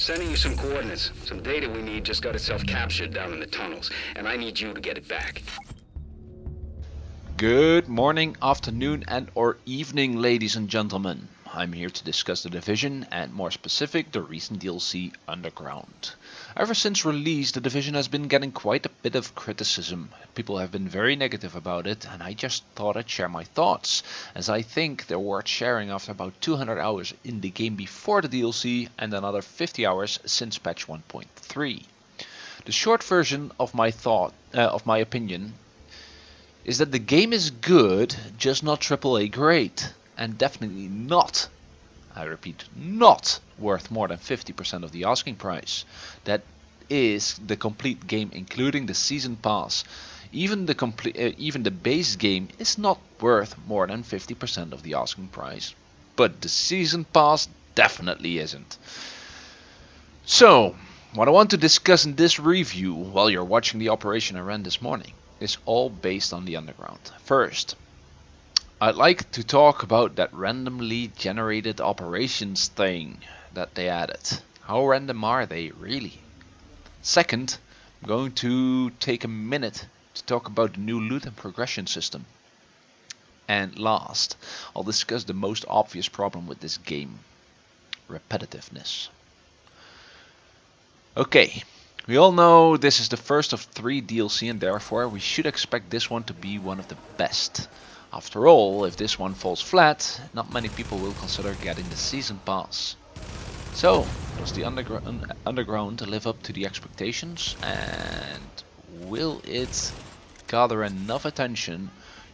Sending you some coordinates. Some data we need just got itself captured down in the tunnels, and I need you to get it back. Good morning, afternoon and or evening, ladies and gentlemen. I'm here to discuss The Division and more specific the recent DLC Underground. Ever since release, The Division has been getting quite a bit of criticism. People have been very negative about it, and I just thought I'd share my thoughts, as I think they're worth sharing after about 200 hours in the game before the DLC and another 50 hours since patch 1.3. The short version of my opinion is that the game is good, just not AAA great, and definitely not, I repeat, not worth more than 50% of the asking price. That is the complete game including the season pass. Even the base game is not worth more than 50% of the asking price, but the season pass definitely isn't. So, what I want to discuss in this review while you're watching the operation I ran this morning is all based on the Underground. First, I'd like to talk about that randomly generated operations thing that they added. How random are they really? Second, I'm going to take a minute to talk about the new loot and progression system. And last, I'll discuss the most obvious problem with this game: repetitiveness. Okay. We all know this is the first of 3 DLC, and therefore we should expect this one to be one of the best. After all, if this one falls flat, not many people will consider getting the season pass. So, does the Underground live up to the expectations, and will it gather enough attention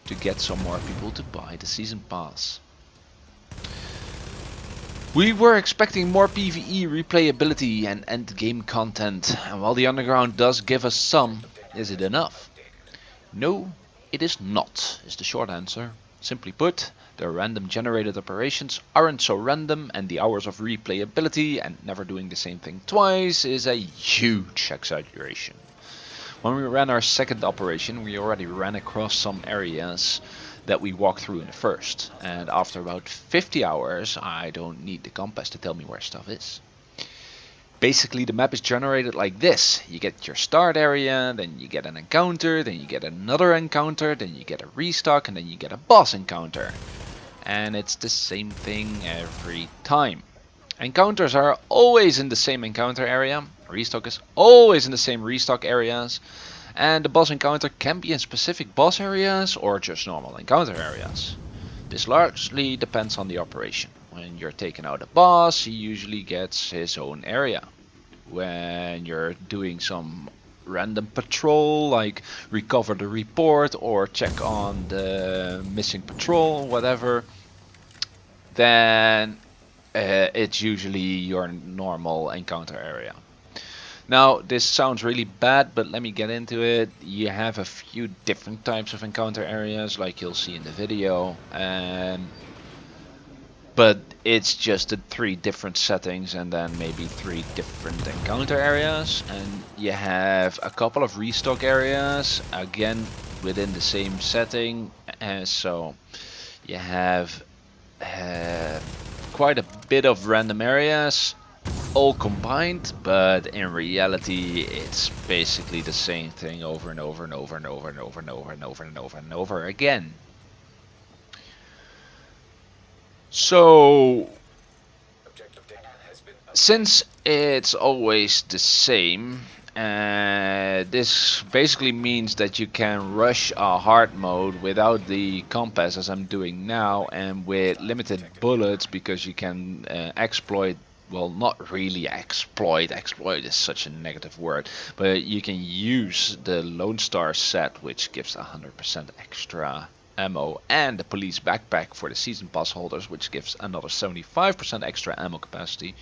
to get some more people to buy the season pass? We were expecting more PvE replayability and endgame content, and while the Underground does give us some, is it enough? No, it is not, is the short answer. Simply put, the random generated operations aren't so random, and the hours of replayability and never doing the same thing twice is a huge exaggeration. When we ran our second operation, we already ran across some areas that we walked through in the first, and after about 50 hours I don't need the compass to tell me where stuff is. Basically the map is generated like this: you get your start area, then you get an encounter, then you get another encounter, then you get a restock, and then you get a boss encounter. And it's the same thing every time. Encounters are always in the same encounter area, restock is always in the same restock areas, and the boss encounter can be in specific boss areas or just normal encounter areas. This largely depends on the operation. When you're taking out a boss, he usually gets his own area. When you're doing some random patrol, like recover the report or check on the missing patrol, whatever, then it's usually your normal encounter area. Now, this sounds really bad, but let me get into it. You have a few different types of encounter areas, like you'll see in the video, but it's just the 3 different settings and then maybe 3 different encounter areas. And you have a couple of restock areas, again within the same setting, so you have quite a bit of random areas all combined, but in reality it's basically the same thing over and over and over and over and over and over and over and over and over again. So since it's always the same, this basically means that you can rush a hard mode without the compass, as I'm doing now, and with limited bullets, because you can exploit, well, not really exploit is such a negative word, but you can use the Lone Star set, which gives 100% extra ammo, and the police backpack for the season pass holders, which gives another 75% extra ammo capacity,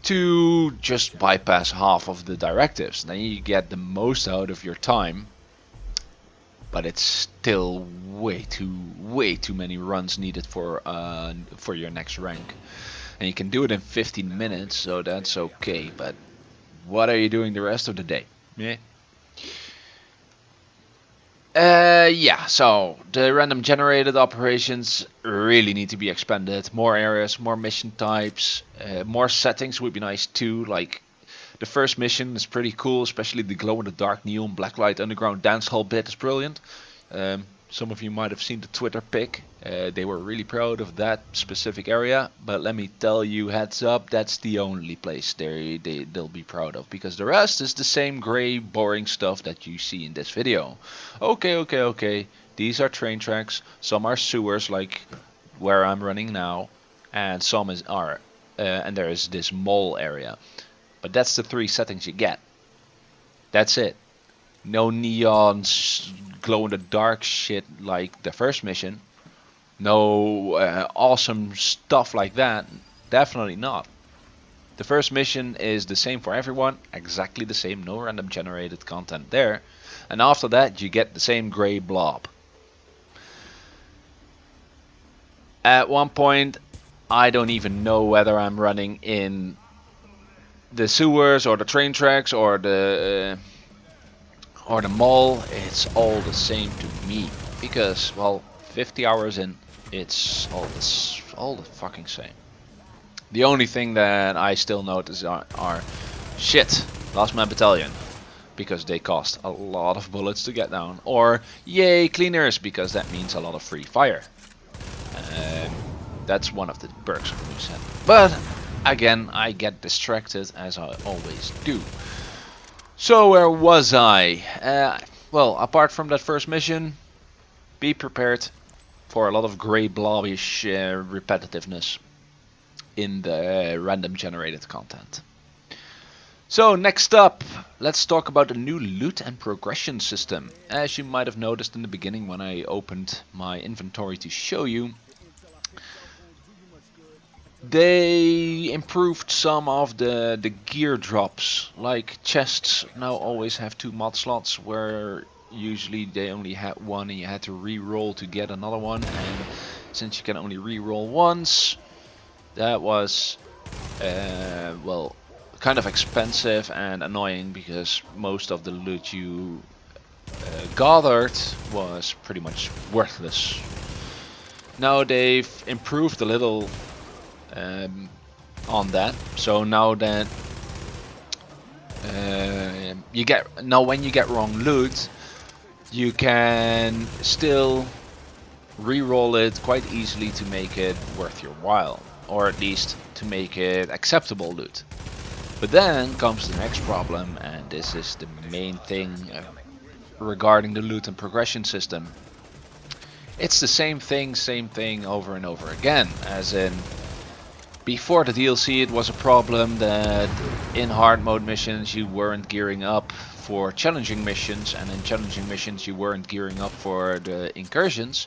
to just bypass half of the directives. Then you get the most out of your time, but it's still way too many runs needed for your next rank. And you can do it in 15 minutes, so that's okay, but what are you doing the rest of the day? Yeah. Yeah, so the random generated operations really need to be expanded. More areas, more mission types, more settings would be nice too. Like the first mission is pretty cool, especially the glow in the dark neon blacklight underground dance hall bit is brilliant. Some of you might have seen the Twitter pic. They were really proud of that specific area, but let me tell you, heads up, that's the only place they'll be proud of, because the rest is the same gray, boring stuff that you see in this video. Okay. These are train tracks. Some are sewers, like where I'm running now, and some are, and there is this mall area. But that's the 3 settings you get. That's it. No neon glow in the dark shit like the first mission. No awesome stuff like that. Definitely not. The first mission is the same for everyone. Exactly the same. No random generated content there. And after that you get the same grey blob. At one point I don't even know whether I'm running in the sewers or the train tracks or the mall. It's all the same to me, because well, 50 hours in, it's all the fucking same. The only thing that I still notice are shit, lost my battalion, because they cost a lot of bullets to get down, or yay cleaners, because that means a lot of free fire. That's one of the perks of new set. But again, I get distracted, as I always do. So where was I? Well, apart from that first mission, be prepared for a lot of grey blobbish repetitiveness in the random generated content. So next up, let's talk about the new loot and progression system. As you might have noticed in the beginning when I opened my inventory to show you, they improved some of the gear drops. Like chests now always have 2 mod slots, where usually they only had 1 and you had to re-roll to get another one. And since you can only re-roll once, that was well, kind of expensive and annoying, because most of the loot you gathered was pretty much worthless. Now they've improved a little on that, so now that when you get wrong loot, you can still re-roll it quite easily to make it worth your while, or at least to make it acceptable loot. But then comes the next problem, and this is the main thing regarding the loot and progression system. It's the same thing over and over again, as in before the DLC it was a problem that in hard mode missions you weren't gearing up for challenging missions, and in challenging missions you weren't gearing up for the incursions.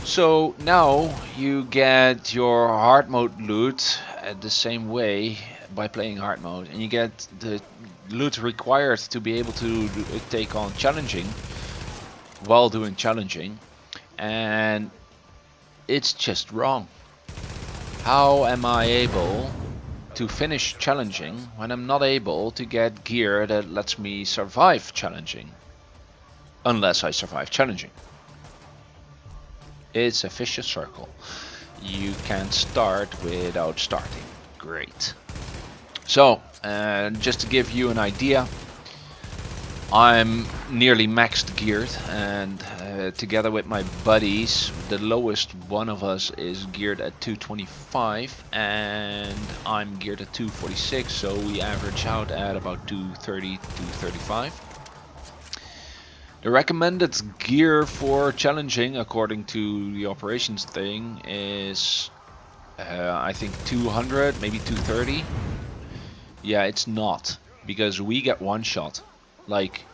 So now you get your hard mode loot the same way by playing hard mode, and you get the loot required to be able to take on challenging while doing challenging, and it's just wrong. How am I able to finish challenging when I'm not able to get gear that lets me survive challenging? Unless I survive challenging. It's a vicious circle. You can start without starting. Great. So, just to give you an idea, I'm nearly maxed geared, and together with my buddies, the lowest one of us is geared at 225 and I'm geared at 246, so we average out at about 230, 235. The recommended gear for challenging, according to the operations thing, is I think 200, maybe 230. Yeah, it's not, because we get one shot. Like,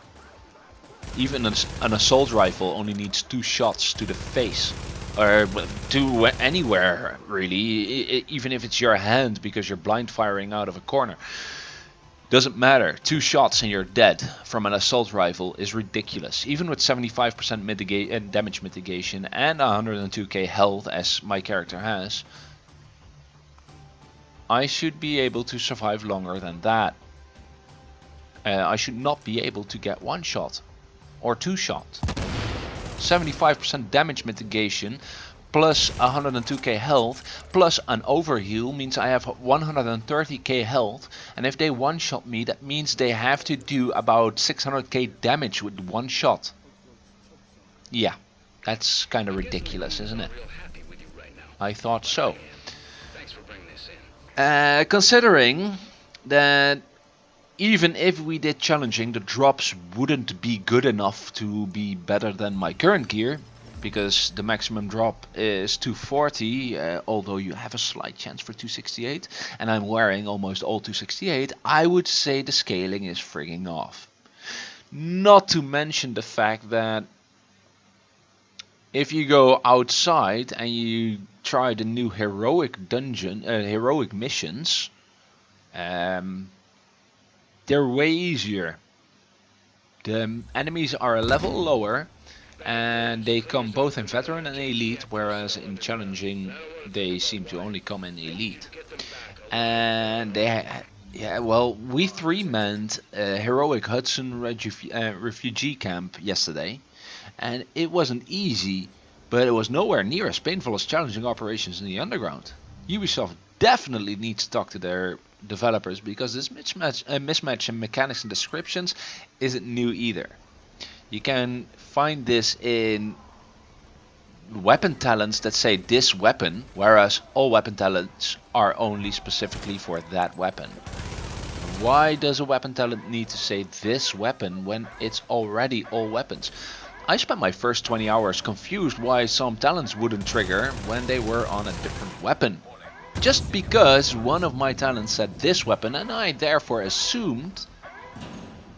even an assault rifle only needs 2 shots to the face, or to anywhere really, even if it's your hand because you're blind firing out of a corner. Doesn't matter, 2 shots and you're dead from an assault rifle is ridiculous. Even with 75% damage mitigation and 102k health, as my character has, I should be able to survive longer than that. I should not be able to get 1 shot or 2 shots. 75% damage mitigation, plus 102k health, plus an overheal means I have 130k health, and if they one-shot me, that means they have to do about 600k damage with one shot. Yeah, that's kind of ridiculous, isn't it? I thought so. Considering that even if we did challenging, the drops wouldn't be good enough to be better than my current gear, because the maximum drop is 240, although you have a slight chance for 268, and I'm wearing almost all 268, I would say the scaling is frigging off. Not to mention the fact that if you go outside and you try the new heroic dungeon, heroic missions, they're way easier. The enemies are a level lower, and they come both in veteran and elite, whereas in challenging they seem to only come in elite. And we 3-manned heroic Hudson refugee camp yesterday, and it wasn't easy, but it was nowhere near as painful as challenging operations in the underground. Ubisoft definitely needs to talk to their developers, because this mismatch in mechanics and descriptions isn't new either. You can find this in weapon talents that say this weapon, whereas all weapon talents are only specifically for that weapon. Why does a weapon talent need to say this weapon when it's already all weapons? I spent my first 20 hours confused why some talents wouldn't trigger when they were on a different weapon. Just because one of my talents said this weapon, and I therefore assumed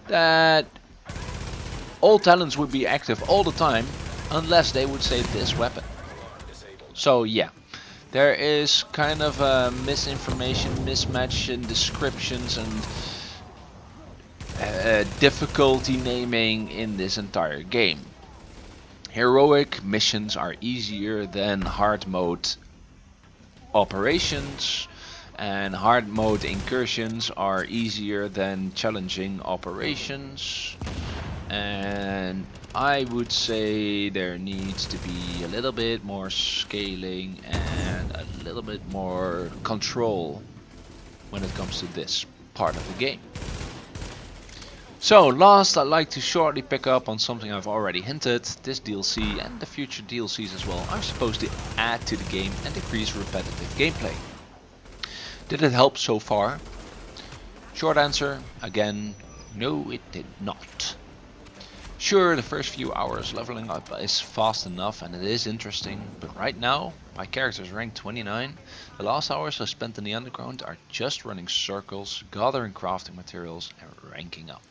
that all talents would be active all the time unless they would say this weapon. So yeah, there is kind of a misinformation, mismatch in descriptions, and difficulty naming in this entire game. Heroic missions are easier than hard mode operations, and hard mode incursions are easier than challenging operations, and I would say there needs to be a little bit more scaling and a little bit more control when it comes to this part of the game. So last, I'd like to shortly pick up on something I've already hinted. This DLC and the future DLCs as well are supposed to add to the game and decrease repetitive gameplay. Did it help so far? Short answer, again, no it did not. Sure, the first few hours leveling up is fast enough and it is interesting, but right now my character is ranked 29. The last hours I spent in the underground are just running circles, gathering crafting materials and ranking up.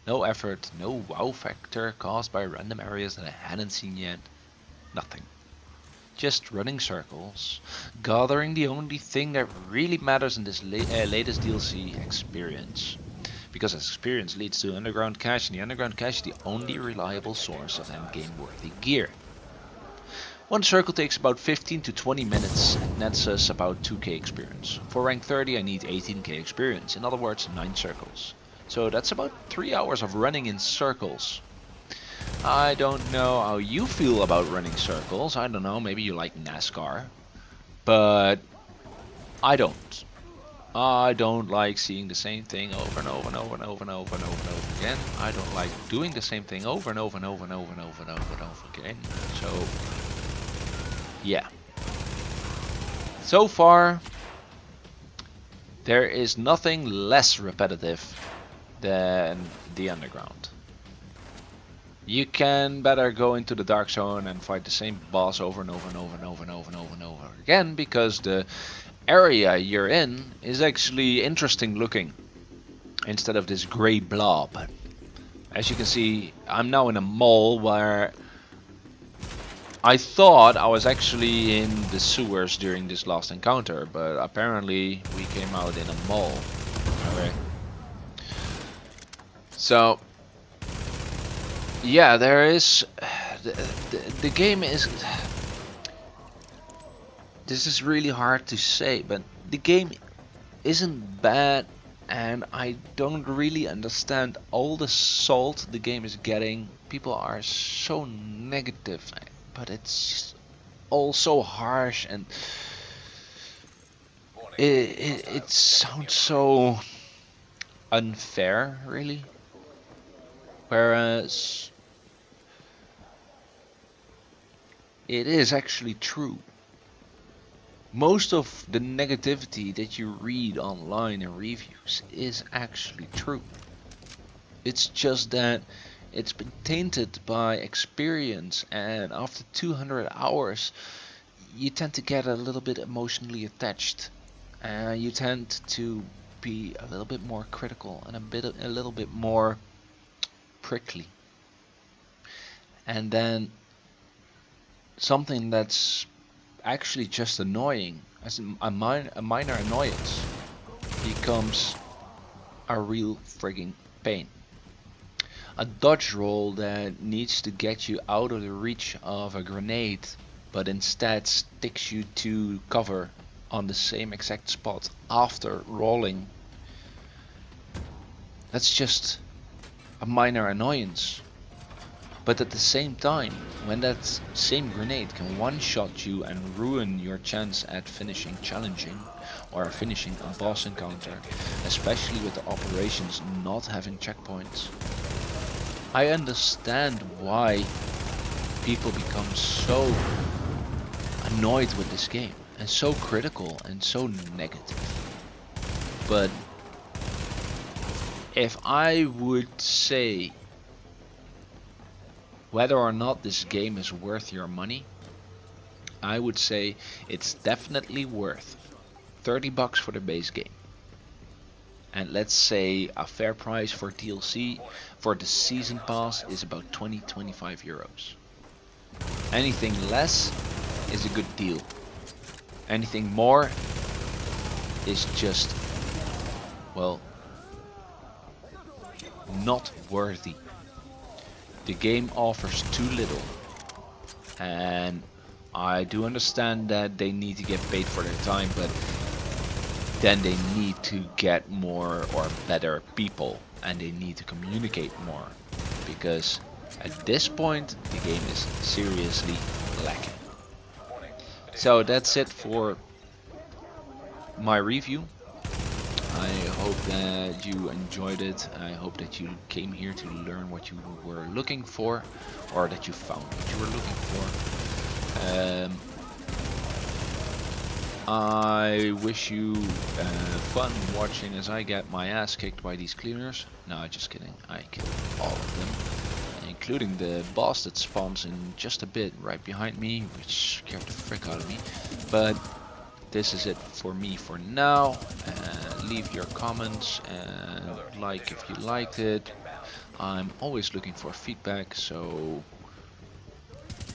No effort, no wow factor caused by random areas that I hadn't seen yet. Nothing. Just running circles, gathering the only thing that really matters in this latest DLC, experience. Because experience leads to underground cache, and the underground cache is the only reliable source of endgame worthy gear. One circle takes about 15 to 20 minutes and nets us about 2k experience. For rank 30 I need 18k experience, in other words 9 circles. So that's about 3 hours of running in circles. I don't know how you feel about running circles. I don't know, maybe you like NASCAR. But I don't. I don't like seeing the same thing over and over and over and over and over and over and over again. I don't like doing the same thing over and over and over and over and over and over and over again. So yeah. So far there is nothing less repetitive than the underground. You can better go into the dark zone and fight the same boss over and over and over and over and over and over and over again, because the area you're in is actually interesting looking instead of this grey blob. As you can see, I'm now in a mall where I thought I was actually in the sewers during this last encounter, but apparently we came out in a mall. Okay. So yeah, there is the game is, this is really hard to say, but the game isn't bad, and I don't really understand all the salt the game is getting people are so negative, but it's all so harsh, and it sounds so unfair, really. Whereas it is actually true. Most of the negativity that you read online in reviews is actually true. It's just that it's been tainted by experience, and after 200 hours you tend to get a little bit emotionally attached. You tend to be a little bit more critical and a little bit more prickly. And then something that's actually just annoying, as a minor annoyance, becomes a real frigging pain. A dodge roll that needs to get you out of the reach of a grenade, but instead sticks you to cover on the same exact spot after rolling. That's just a minor annoyance. But at the same time, when that same grenade can one-shot you and ruin your chance at finishing challenging or finishing a boss encounter, especially with the operations not having checkpoints, I understand why people become so annoyed with this game and so critical and so negative. But if I would say whether or not this game is worth your money, I would say it's definitely worth $30 for the base game. And let's say a fair price for DLC for the season pass is about 20-25 euros. Anything less is a good deal. Anything more is just, well, not worthy. The game offers too little, and I do understand that they need to get paid for their time, but then they need to get more or better people, and they need to communicate more, because at this point the game is seriously lacking. So that's it for my review. I hope that you enjoyed it. I hope that you came here to learn what you were looking for, or that you found what you were looking for. I wish you fun watching as I get my ass kicked by these cleaners. No, just kidding. I killed all of them, including the boss that spawns in just a bit right behind me, which scared the frick out of me. But this is it for me for now. Leave your comments and like if you liked it. I'm always looking for feedback, so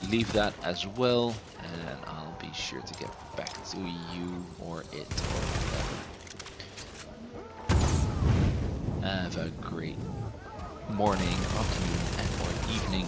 leave that as well, and I'll be sure to get back to you or it or whatever. Have a great morning, afternoon, and or evening.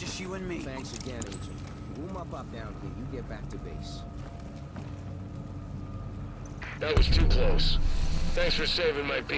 Just you and me. Thanks again, Agent. We'll mop up down here. You get back to base. That was too close. Thanks for saving my people.